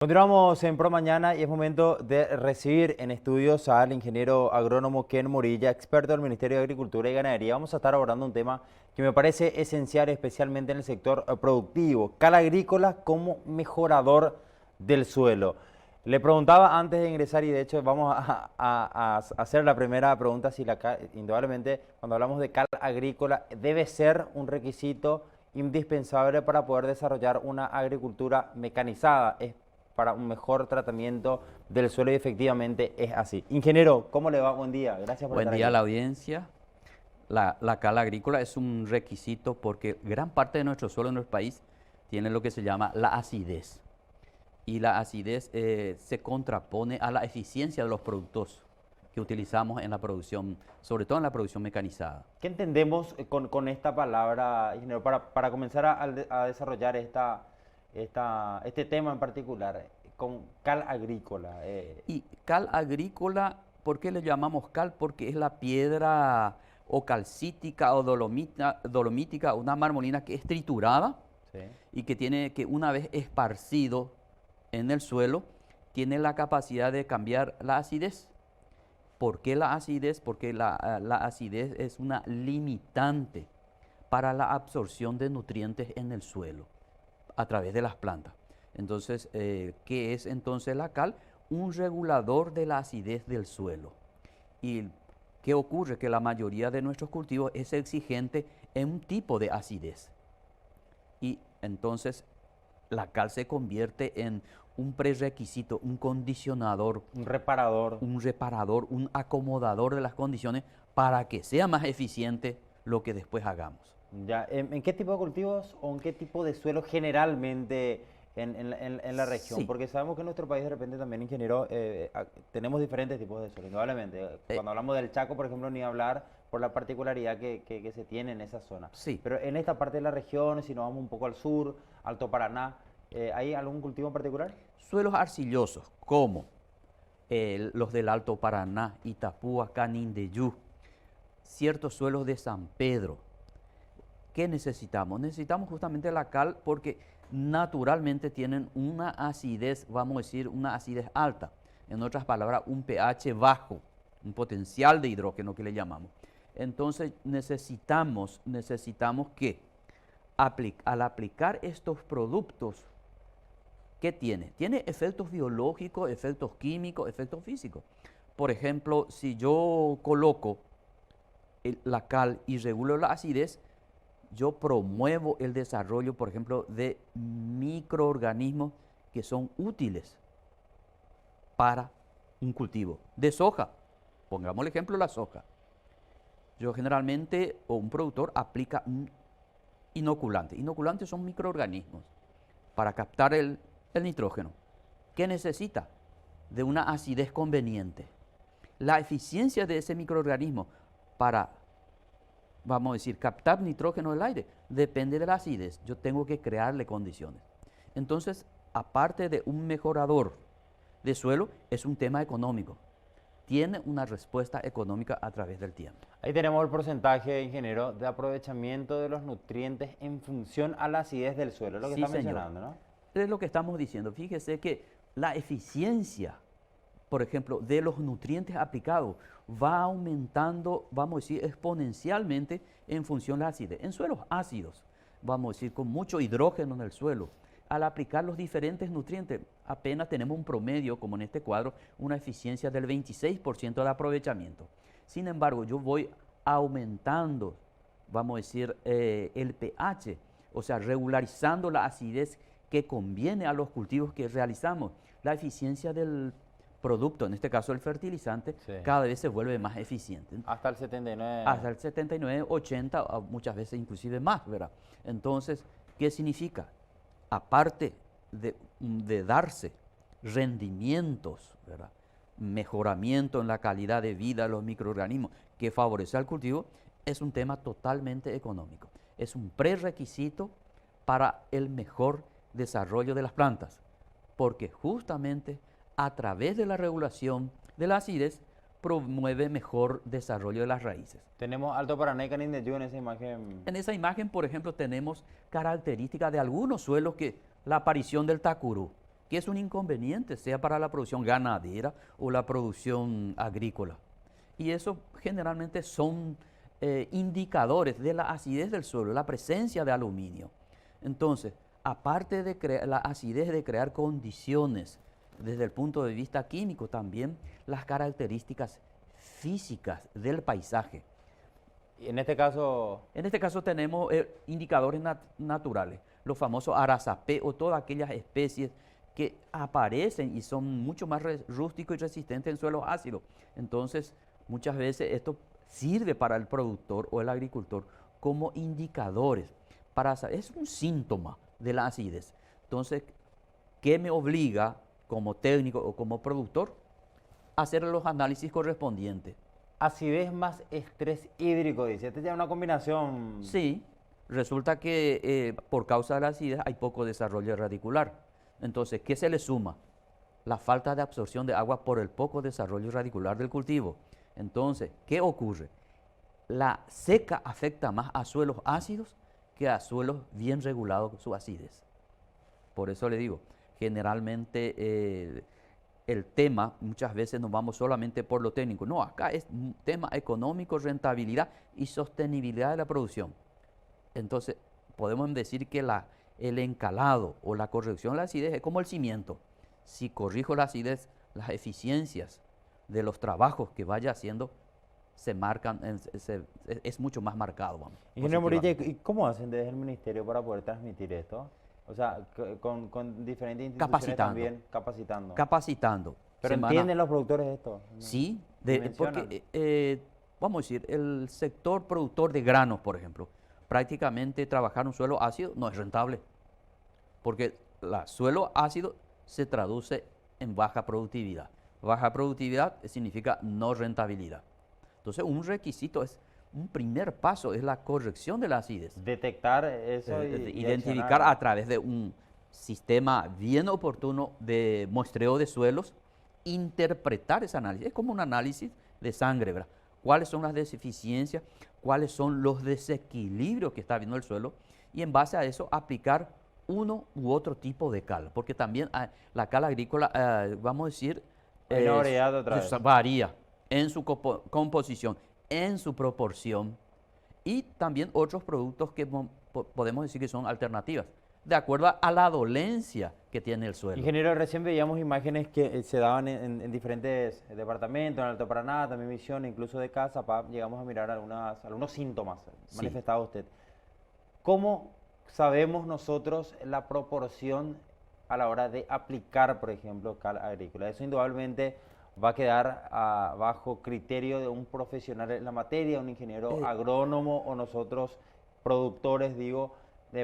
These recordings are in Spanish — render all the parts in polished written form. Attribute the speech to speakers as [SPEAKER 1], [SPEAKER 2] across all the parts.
[SPEAKER 1] Continuamos en Pro Mañana y es momento de recibir en estudios al ingeniero agrónomo Ken Morilla, experto del Ministerio de Agricultura y Ganadería. Vamos a estar abordando un tema que me parece esencial, especialmente en el sector productivo, cal agrícola como mejorador del suelo. Le preguntaba antes de ingresar y de hecho vamos a hacer la primera pregunta, si indudablemente cuando hablamos de cal agrícola debe ser un requisito indispensable para poder desarrollar una agricultura mecanizada, para un mejor tratamiento del suelo y efectivamente es así. Ingeniero, ¿cómo le va? Buen día, gracias por
[SPEAKER 2] Buen
[SPEAKER 1] estar
[SPEAKER 2] día a
[SPEAKER 1] aquí.
[SPEAKER 2] la audiencia. La cal agrícola es un requisito porque gran parte de nuestro suelo en nuestro país tiene lo que se llama la acidez. Y la acidez se contrapone a la eficiencia de los productos que utilizamos en la producción, sobre todo en la producción mecanizada.
[SPEAKER 1] ¿Qué entendemos con esta palabra, ingeniero, para comenzar a desarrollar este tema en particular, con cal agrícola?
[SPEAKER 2] Y cal agrícola, ¿por qué le llamamos cal? Porque es la piedra o calcítica o dolomítica, una marmolina que es triturada
[SPEAKER 1] Sí.
[SPEAKER 2] y que tiene que una vez esparcido en el suelo, tiene la capacidad de cambiar la acidez. ¿Por qué la acidez? Porque la acidez es una limitante para la absorción de nutrientes en el suelo a través de las plantas. Entonces, ¿qué es entonces la cal? Un regulador de la acidez del suelo. ¿Y qué ocurre? Que la mayoría de nuestros cultivos es exigente en un tipo de acidez. Y entonces la cal se convierte en un prerequisito, un condicionador,
[SPEAKER 1] Un reparador.
[SPEAKER 2] un acomodador de las condiciones para que sea más eficiente lo que después hagamos.
[SPEAKER 1] Ya, ¿en qué tipo de cultivos o en qué tipo de suelo generalmente en la región?
[SPEAKER 2] Sí,
[SPEAKER 1] Porque sabemos que en nuestro país de repente también, ingeniero, tenemos diferentes tipos de suelo, indudablemente.
[SPEAKER 2] eh,
[SPEAKER 1] Cuando hablamos del Chaco, por ejemplo, ni hablar por la particularidad que se tiene en esa zona.
[SPEAKER 2] sí.
[SPEAKER 1] Pero en esta parte de la región, si nos vamos un poco al sur, Alto Paraná, ¿hay algún cultivo en particular?
[SPEAKER 2] Suelos arcillosos como los del Alto Paraná, Itapúa, Canindeyú, ciertos suelos de San Pedro. ¿Qué necesitamos? Necesitamos justamente la cal porque naturalmente tienen una acidez, vamos a decir, una acidez alta. En otras palabras, un pH bajo, un potencial de hidrógeno que le llamamos. Entonces necesitamos que al aplicar estos productos, ¿qué tiene? Tiene efectos biológicos, efectos químicos, efectos físicos. Por ejemplo, si yo coloco la cal y regulo la acidez, yo promuevo el desarrollo, por ejemplo, de microorganismos que son útiles para un cultivo de soja. Pongamos el ejemplo de la soja. Yo generalmente, o un productor, aplica un inoculante. Inoculantes son microorganismos para captar el nitrógeno. ¿Qué necesita? De una acidez conveniente. La eficiencia de ese microorganismo para, vamos a decir, captar nitrógeno del aire depende de la acidez. Yo tengo que crearle condiciones. Entonces, aparte de un mejorador de suelo, es un tema económico. Tiene una respuesta económica a través del tiempo.
[SPEAKER 1] Ahí tenemos el porcentaje, ingeniero, de aprovechamiento de los nutrientes en función a la acidez del suelo, es lo que
[SPEAKER 2] Sí,
[SPEAKER 1] está
[SPEAKER 2] señor.
[SPEAKER 1] mencionando, ¿no?
[SPEAKER 2] Es lo que estamos diciendo. Fíjese que la eficiencia, por ejemplo, de los nutrientes aplicados va aumentando, vamos a decir, exponencialmente en función de la acidez. En suelos ácidos, vamos a decir, con mucho hidrógeno en el suelo, al aplicar los diferentes nutrientes, apenas tenemos un promedio, como en este cuadro, una eficiencia del 26% de aprovechamiento. Sin embargo, yo voy aumentando, vamos a decir, el pH, o sea, regularizando la acidez que conviene a los cultivos que realizamos. La eficiencia del producto, en este caso el fertilizante,
[SPEAKER 1] Sí.
[SPEAKER 2] cada vez se vuelve más eficiente.
[SPEAKER 1] Hasta el 79.
[SPEAKER 2] Hasta el 79, 80, muchas veces inclusive más, ¿verdad? Entonces, ¿qué significa? Aparte de darse rendimientos, ¿verdad? Mejoramiento en la calidad de vida de los microorganismos que favorece al cultivo, es un tema totalmente económico. Es un prerequisito para el mejor desarrollo de las plantas, porque justamente a través de la regulación de la acidez promueve mejor desarrollo de las raíces.
[SPEAKER 1] Tenemos Alto Paraná y Canindeyú en esa imagen.
[SPEAKER 2] En esa imagen, por ejemplo, tenemos características de algunos suelos que la aparición del tacurú. que es un inconveniente, sea para la producción ganadera o la producción agrícola. Y eso generalmente son indicadores de la acidez del suelo, la presencia de aluminio. Entonces, aparte de la acidez de crear condiciones desde el punto de vista químico, también las características físicas del paisaje.
[SPEAKER 1] Y en este caso,
[SPEAKER 2] En este caso tenemos indicadores naturales, los famosos arazapé o todas aquellas especies que aparecen y son mucho más rústicos y resistentes en suelos ácidos. Entonces, muchas veces esto sirve para el productor o el agricultor como indicadores. Es un síntoma de la acidez. Entonces, ¿qué me obliga como técnico o como productor a hacer los análisis correspondientes?
[SPEAKER 1] acidez más estrés hídrico, dice. Esta ya es una combinación.
[SPEAKER 2] Sí, resulta que por causa de la acidez hay poco desarrollo radicular. Entonces, ¿qué se le suma? La falta de absorción de agua por el poco desarrollo radicular del cultivo. Entonces, ¿qué ocurre? La seca afecta más a suelos ácidos que a suelos bien regulados con su acidez. Por eso le digo, generalmente el tema, muchas veces nos vamos solamente por lo técnico. No, acá es un tema económico, rentabilidad y sostenibilidad de la producción. Entonces, podemos decir que el encalado o la corrección de la acidez es como el cimiento. Si corrijo la acidez, las eficiencias de los trabajos que vaya haciendo se marcan, es mucho más marcado. Vamos,
[SPEAKER 1] Ingeniero Morilla,
[SPEAKER 2] positivamente.
[SPEAKER 1] ¿y cómo hacen desde el ministerio para poder transmitir esto? O sea, con diferentes instituciones
[SPEAKER 2] Capacitando.
[SPEAKER 1] también capacitando.
[SPEAKER 2] Capacitando.
[SPEAKER 1] Pero ¿entienden los productores esto?
[SPEAKER 2] Sí,
[SPEAKER 1] Dimensionan.
[SPEAKER 2] porque vamos a decir, el sector productor de granos, por ejemplo, prácticamente trabajar un suelo ácido no es rentable, porque el suelo ácido se traduce en baja productividad. Baja productividad significa no rentabilidad. Entonces, un primer paso es la corrección de la acidez.
[SPEAKER 1] Detectar eso y
[SPEAKER 2] Identificar
[SPEAKER 1] accionar.
[SPEAKER 2] a través de un sistema bien oportuno de muestreo de suelos, interpretar ese análisis. Es como un análisis de sangre, ¿verdad? ¿Cuáles son las deficiencias? ¿Cuáles son los desequilibrios que está habiendo el suelo? Y en base a eso aplicar uno u otro tipo de cal. Porque también la cal agrícola, vamos a decir,
[SPEAKER 1] Hay una variedad otra vez.
[SPEAKER 2] varía en su composición, en su proporción y también otros productos que podemos decir que son alternativas, de acuerdo a la dolencia que tiene el suelo.
[SPEAKER 1] Ingeniero, recién veíamos imágenes que se daban en diferentes departamentos, en Alto Paraná, también Misiones, incluso de casa, llegamos a mirar algunos síntomas
[SPEAKER 2] Sí.
[SPEAKER 1] manifestado usted. ¿Cómo sabemos nosotros la proporción a la hora de aplicar, por ejemplo, cal agrícola? Eso indudablemente va a quedar bajo criterio de un profesional en la materia, un ingeniero
[SPEAKER 2] Eh,
[SPEAKER 1] agrónomo o nosotros productores, digo,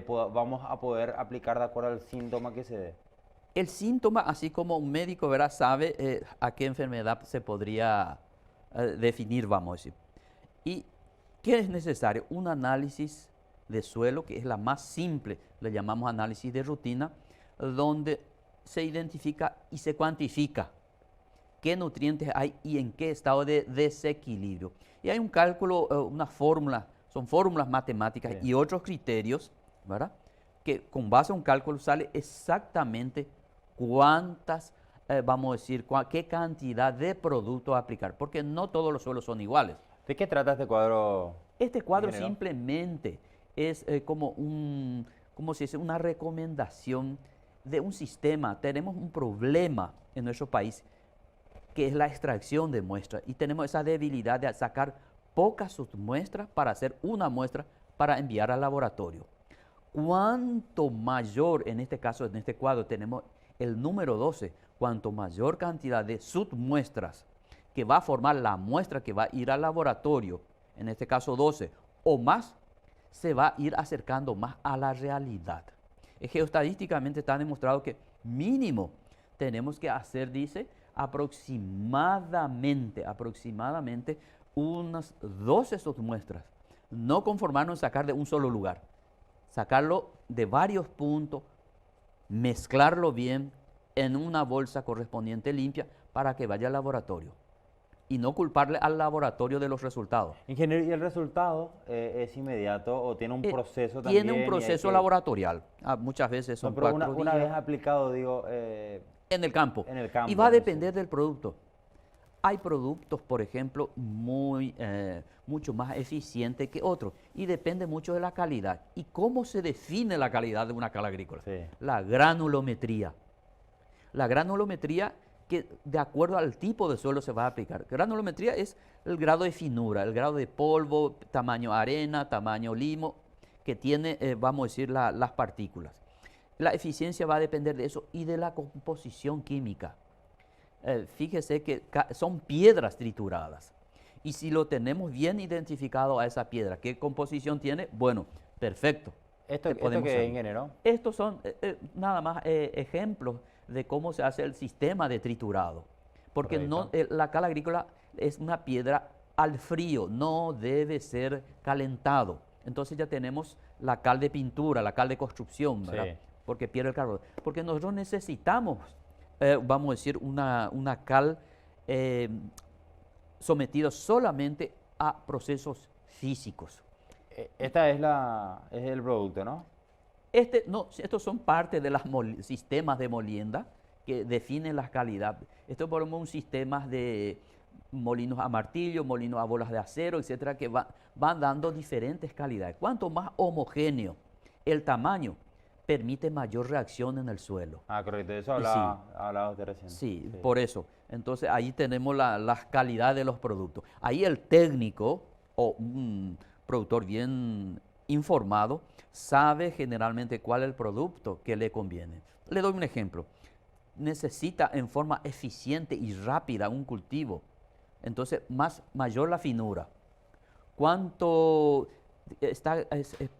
[SPEAKER 1] vamos a poder aplicar de acuerdo al síntoma que se dé.
[SPEAKER 2] El síntoma, así como un médico, ¿verdad?, sabe a qué enfermedad se podría definir, vamos a decir. ¿Y qué es necesario? Un análisis de suelo, que es la más simple, le llamamos análisis de rutina, donde se identifica y se cuantifica qué nutrientes hay y en qué estado de desequilibrio. Y hay un cálculo, una fórmula, son fórmulas matemáticas
[SPEAKER 1] Sí.
[SPEAKER 2] y otros criterios, ¿verdad?, que con base a un cálculo sale exactamente cuántas, vamos a decir, qué cantidad de producto aplicar, porque no todos los suelos son iguales.
[SPEAKER 1] ¿De qué trata este cuadro,
[SPEAKER 2] Este cuadro
[SPEAKER 1] ingeniero?
[SPEAKER 2] simplemente es como se dice, una recomendación de un sistema. Tenemos un problema en nuestro país que es la extracción de muestras y tenemos esa debilidad de sacar pocas submuestras para hacer una muestra para enviar al laboratorio. Cuanto mayor, en este caso, en este cuadro tenemos el número 12, cuanto mayor cantidad de submuestras que va a formar la muestra que va a ir al laboratorio, en este caso 12 o más, se va a ir acercando más a la realidad. Geoestadísticamente está demostrado que mínimo tenemos que hacer, dice, aproximadamente unas 12 submuestras. No conformarnos en sacar de un solo lugar, sacarlo de varios puntos, mezclarlo bien en una bolsa correspondiente limpia para que vaya al laboratorio. y no culparle al laboratorio de los resultados.
[SPEAKER 1] Ingeniero, ¿y el resultado es inmediato o tiene un proceso también?
[SPEAKER 2] Tiene un proceso laboratorial. Muchas veces son
[SPEAKER 1] No, pero
[SPEAKER 2] 4
[SPEAKER 1] una vez
[SPEAKER 2] días
[SPEAKER 1] aplicado, digo,
[SPEAKER 2] en el campo.
[SPEAKER 1] en el campo.
[SPEAKER 2] Y va a
[SPEAKER 1] ¿no?
[SPEAKER 2] depender del producto. Hay productos, por ejemplo, mucho más eficientes que otros y depende mucho de la calidad. ¿Y cómo se define la calidad de una cal agrícola?
[SPEAKER 1] Sí.
[SPEAKER 2] La granulometría. La granulometría que de acuerdo al tipo de suelo se va a aplicar. Granulometría es el grado de finura, el grado de polvo, tamaño arena, tamaño limo, que tiene, vamos a decir, las partículas. La eficiencia va a depender de eso y de la composición química. Fíjese que son piedras trituradas. Y si lo tenemos bien identificado a esa piedra, ¿qué composición tiene? Bueno, perfecto.
[SPEAKER 1] ¿Esto qué es, ingeniero?
[SPEAKER 2] Estos son nada más ejemplos de cómo se hace el sistema de triturado. Porque no, la cal agrícola es una piedra al frío, no debe ser calentado. Entonces ya tenemos la cal de pintura, la cal de construcción, ¿verdad?
[SPEAKER 1] Sí.
[SPEAKER 2] Porque pierde el carbono. Porque nosotros necesitamos, vamos a decir, una cal sometida solamente a procesos físicos.
[SPEAKER 1] Esta es el producto, ¿no?
[SPEAKER 2] No, estos son parte de los sistemas de molienda que definen la calidad. Esto es por ejemplo un sistema de molinos a martillo, molinos a bolas de acero, etcétera, que van dando diferentes calidades. Cuanto más homogéneo el tamaño, permite mayor reacción en el suelo.
[SPEAKER 1] Ah, correcto, de eso hablaba usted recién.
[SPEAKER 2] Sí, por eso. Entonces ahí tenemos las calidades de los productos. Ahí el técnico o un productor bien informado sabe generalmente cuál es el producto que le conviene. Le doy un ejemplo. Necesita en forma eficiente y rápida un cultivo. Entonces, mayor la finura. ¿Cuánto está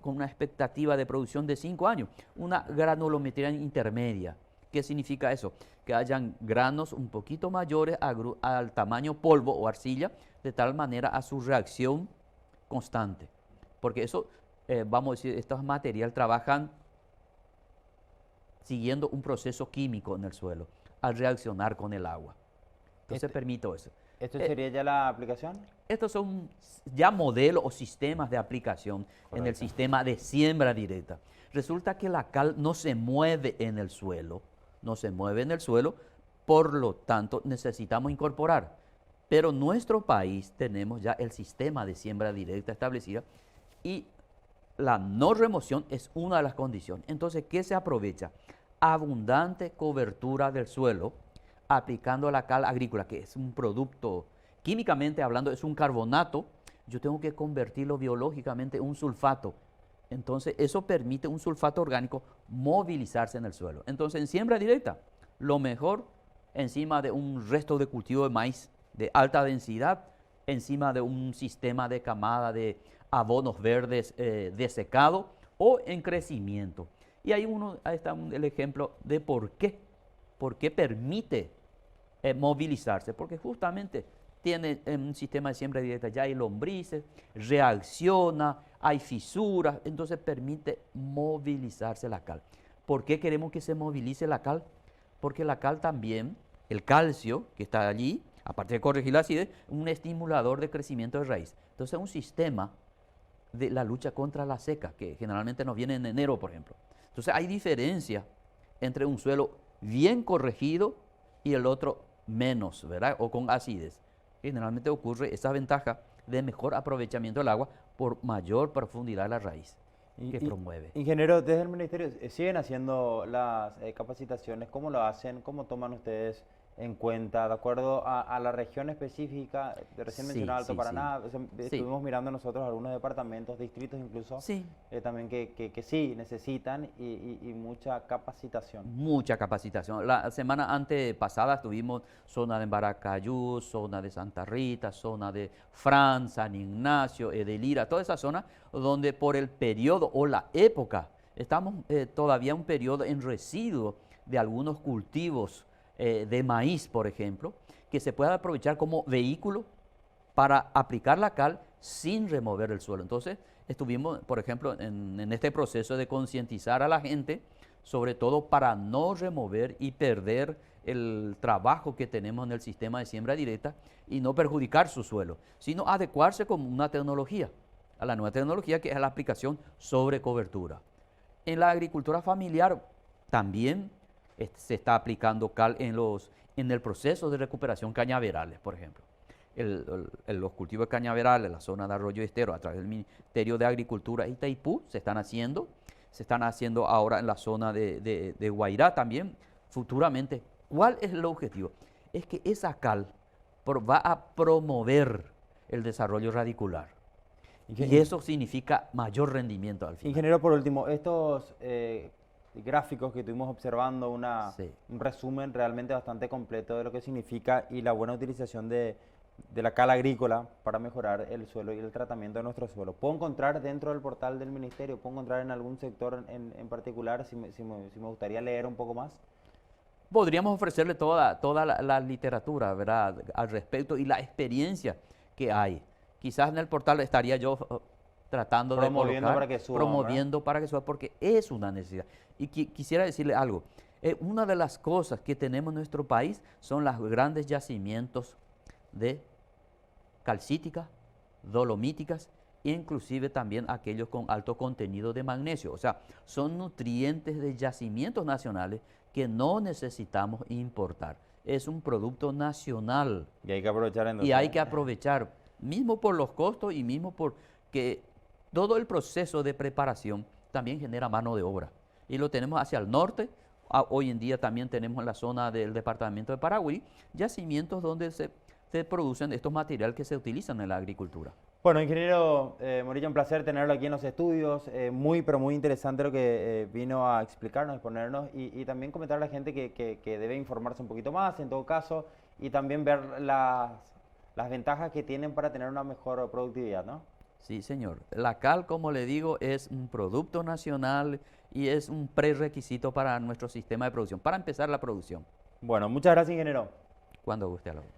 [SPEAKER 2] con una expectativa de producción de 5 años? Una granulometría intermedia. ¿Qué significa eso? Que hayan granos un poquito mayores al tamaño polvo o arcilla, de tal manera a su reacción constante. Porque eso, vamos a decir, estos materiales trabajan siguiendo un proceso químico en el suelo al reaccionar con el agua. Entonces permito eso.
[SPEAKER 1] ¿Esto sería ya la aplicación?
[SPEAKER 2] Estos son ya modelos o sistemas de aplicación en el sistema de siembra directa. Resulta que la cal no se mueve en el suelo, por lo tanto necesitamos incorporar. Pero en nuestro país tenemos ya el sistema de siembra directa establecido y la no remoción es una de las condiciones. Entonces, ¿qué se aprovecha? Abundante cobertura del suelo aplicando la cal agrícola, que es un producto, químicamente hablando, es un carbonato. Yo tengo que convertirlo biológicamente en un sulfato. Entonces, eso permite un sulfato orgánico movilizarse en el suelo. Entonces, en siembra directa, lo mejor encima de un resto de cultivo de maíz de alta densidad, encima de un sistema de camada de abonos verdes desecado o en crecimiento. Y ahí está el ejemplo de por qué permite movilizarse, porque justamente tiene un sistema de siembra directa, ya hay lombrices, reacciona, hay fisuras, entonces permite movilizarse la cal. ¿Por qué queremos que se movilice la cal? Porque la cal también, el calcio que está allí, aparte de corregir la acidez, un estimulador de crecimiento de raíz. Entonces es un sistema de la lucha contra la seca, que generalmente nos viene en enero, por ejemplo. Entonces hay diferencia entre un suelo bien corregido y el otro menos, ¿verdad? O con acidez. Generalmente ocurre esa ventaja de mejor aprovechamiento del agua por mayor profundidad de la raíz que promueve.
[SPEAKER 1] Ingeniero, desde el ministerio, ¿siguen haciendo las capacitaciones? ¿Cómo lo hacen? ¿Cómo toman ustedes en cuenta, de acuerdo a la región específica? Recién mencionaba Alto Paraná, estuvimos mirando nosotros algunos departamentos, distritos incluso, también que sí necesitan y mucha capacitación.
[SPEAKER 2] Mucha capacitación. La semana antepasada estuvimos zona de Baracayú, zona de Santa Rita, zona de Fran, San Ignacio, Edelira, toda esa zona donde por el periodo o la época, estamos todavía en un periodo en residuo de algunos cultivos de maíz, por ejemplo, que se pueda aprovechar como vehículo para aplicar la cal sin remover el suelo. Entonces, estuvimos, por ejemplo, en este proceso de concientizar a la gente sobre todo para no remover y perder el trabajo que tenemos en el sistema de siembra directa y no perjudicar su suelo, sino adecuarse con una tecnología, a la nueva tecnología que es la aplicación sobre cobertura. En la agricultura familiar también se está aplicando cal en el proceso de recuperación cañaverales, por ejemplo. Los cultivos de cañaverales, la zona de Arroyo Estero, a través del Ministerio de Agricultura y Itaipú, se están haciendo ahora en la zona de Guairá también, futuramente. ¿Cuál es el objetivo? Es que esa cal va a promover el desarrollo radicular. Y eso significa mayor rendimiento al final.
[SPEAKER 1] Ingeniero, por último, estos gráficos que estuvimos observando,
[SPEAKER 2] Sí.
[SPEAKER 1] un resumen realmente bastante completo de lo que significa y la buena utilización de la cal agrícola para mejorar el suelo y el tratamiento de nuestro suelo. ¿Puedo encontrar dentro del portal del ministerio, puedo encontrar en algún sector en particular, si me gustaría leer un poco más?
[SPEAKER 2] Podríamos ofrecerle toda la literatura, ¿verdad?, al respecto y la experiencia que hay. Quizás en el portal estaría yo tratando de
[SPEAKER 1] Promoviendo
[SPEAKER 2] colocar,
[SPEAKER 1] para que suba,
[SPEAKER 2] promoviendo para que suba, porque es una necesidad. Y quisiera decirle algo. Una de las cosas que tenemos en nuestro país son los grandes yacimientos de calcítica, dolomíticas, inclusive también aquellos con alto contenido de magnesio. O sea, son nutrientes de yacimientos nacionales que no necesitamos importar. Es un producto nacional.
[SPEAKER 1] Y hay que aprovechar entonces.
[SPEAKER 2] Y hay que aprovechar, mismo por los costos y mismo porque todo el proceso de preparación también genera mano de obra. Y lo tenemos hacia el norte. Hoy en día también tenemos en la zona del departamento de Paraguay yacimientos donde se producen estos materiales que se utilizan en la agricultura.
[SPEAKER 1] Bueno, ingeniero Morilla, un placer tenerlo aquí en los estudios. Pero muy interesante lo que vino a explicarnos, exponernos y también comentar a la gente que debe informarse un poquito más, en todo caso, y también ver las ventajas que tienen para tener una mejor productividad, ¿no?
[SPEAKER 2] Sí, señor. La cal, como le digo, es un producto nacional y es un prerequisito para nuestro sistema de producción, para empezar la producción.
[SPEAKER 1] Bueno, muchas gracias, ingeniero.
[SPEAKER 2] Cuando guste, a la hora.